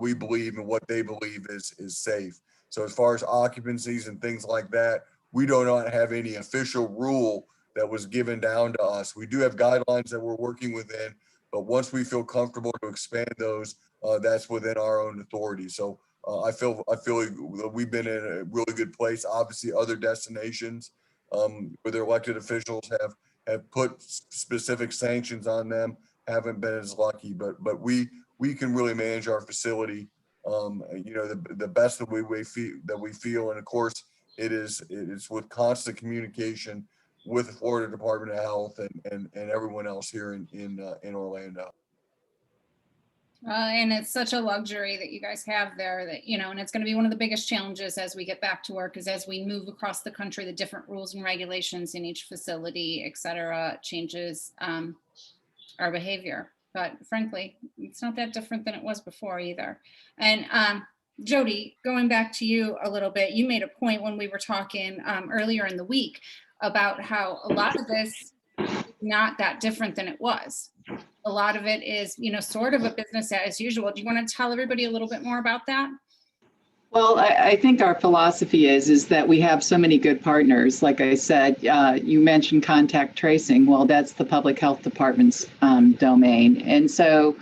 we believe and what they believe is safe. So as far as occupancies and things like that, we do not have any official rule that was given down to us. We do have guidelines that we're working within, but once we feel comfortable to expand those, that's within our own authority. So I feel like we've been in a really good place. Obviously, other destinations where their elected officials have put specific sanctions on them haven't been as lucky. But we can really manage our facility, the best that we feel, and of course, it is with constant communication with the Florida Department of Health and everyone else here in Orlando. And it's such a luxury that you guys have there that, and it's going to be one of the biggest challenges as we get back to work is as we move across the country, the different rules and regulations in each facility, et cetera, changes our behavior. But frankly, it's not that different than it was before either. And Jody, going back to you a little bit, you made a point when we were talking earlier in the week about how a lot of this is not that different than it was. A lot of it is, sort of a business as usual. Do you want to tell everybody a little bit more about that? Well, I think our philosophy is that we have so many good partners. Like I said, you mentioned contact tracing. Well, that's the public health department's domain. And so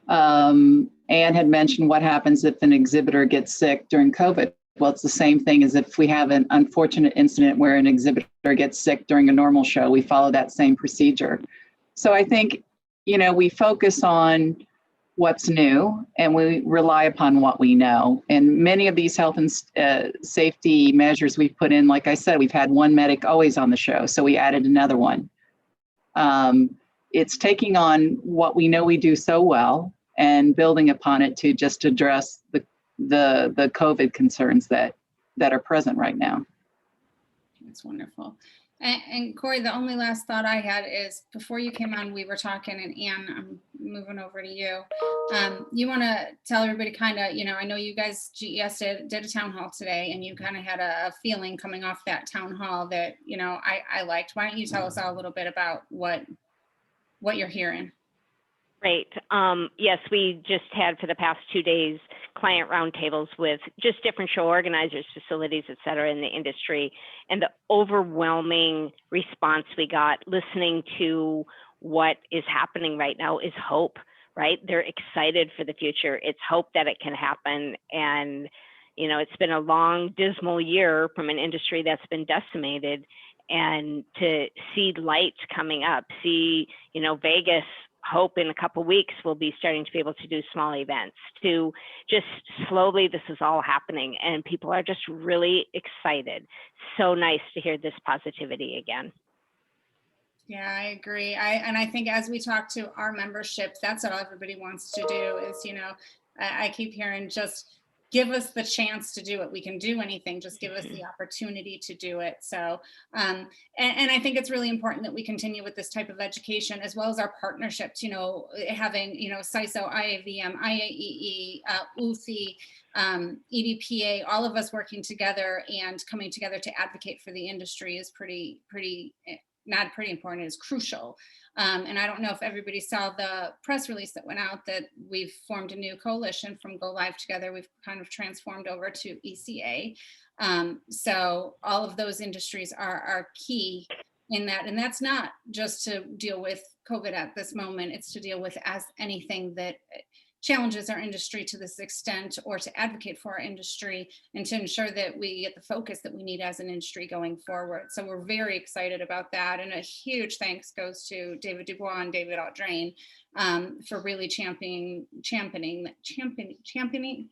Ann had mentioned what happens if an exhibitor gets sick during COVID. Well, it's the same thing as if we have an unfortunate incident where an exhibitor gets sick during a normal show. We follow that same procedure. So I think, we focus on what's new and we rely upon what we know. And many of these health and safety measures we've put in, like I said, we've had one medic always on the show, so we added another one. It's taking on what we know we do so well and building upon it to just address the COVID concerns that are present right now. That's wonderful. And Cory, the only last thought I had is before you came on, we were talking, and Ann, I'm moving over to you. You want to tell everybody kind of, I know you guys, GES did a town hall today, and you kind of had a feeling coming off that town hall that, I liked. Why don't you tell us all a little bit about what you're hearing? Great. Yes, we just had for the past 2 days client roundtables with just different show organizers, facilities, et cetera, in the industry. And the overwhelming response we got listening to what is happening right now is hope, right? They're excited for the future. It's hope that it can happen. And, it's been a long, dismal year from an industry that's been decimated. And to see light coming up, see, Vegas, hope in a couple of weeks we'll be starting to be able to do small events, to just slowly this is all happening and people are just really excited. So nice to hear this positivity again. Yeah, I agree. And I think as we talk to our membership, that's all everybody wants to do is, I keep hearing just give us the chance to do it. We can do anything, just give us the opportunity to do it. So, and I think it's really important that we continue with this type of education, as well as our partnerships, you know, having, you know, CISO, IAVM, IAEE, UFI, EDPA, all of us working together and coming together to advocate for the industry is not pretty important, it's crucial. And I don't know if everybody saw the press release that went out that we've formed a new coalition from Go Live Together. We've kind of transformed over to ECA. So all of those industries are key in that. And that's not just to deal with COVID at this moment, it's to deal with as anything that challenges our industry to this extent, or to advocate for our industry and to ensure that we get the focus that we need as an industry going forward. So we're very excited about that. And a huge thanks goes to David Dubois and David Audrain for really championing,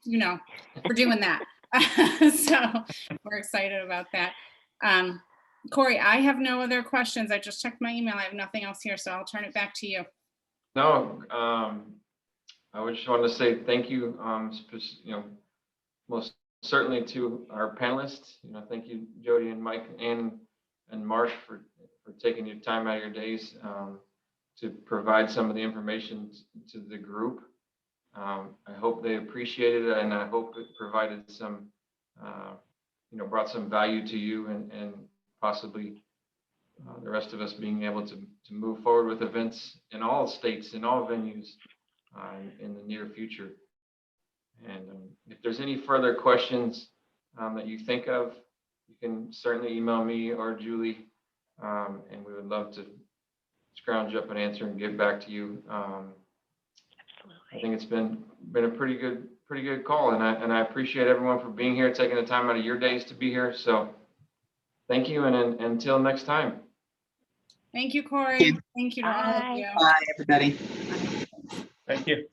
you know, for doing that. So we're excited about that. Cory, I have no other questions. I just checked my email. I have nothing else here, so I'll turn it back to you. No, I would just want to say thank you, you know, most certainly to our panelists. You know, thank you, Jody and Mike, and Marsh for taking your time out of your days to provide some of the information to the group. I hope they appreciated it, and I hope it provided some, you know, brought some value to you and possibly the rest of us being able to move forward with events in all states, in all venues. In the near future. And if there's any further questions that you think of, you can certainly email me or Julie, and we would love to scrounge up an answer and get back to you. I think it's been a pretty good call, and I appreciate everyone for being here, taking the time out of your days to be here. So thank you, and until next time. Thank you, Cory. Thank you to all of you. Bye, everybody. Thank you.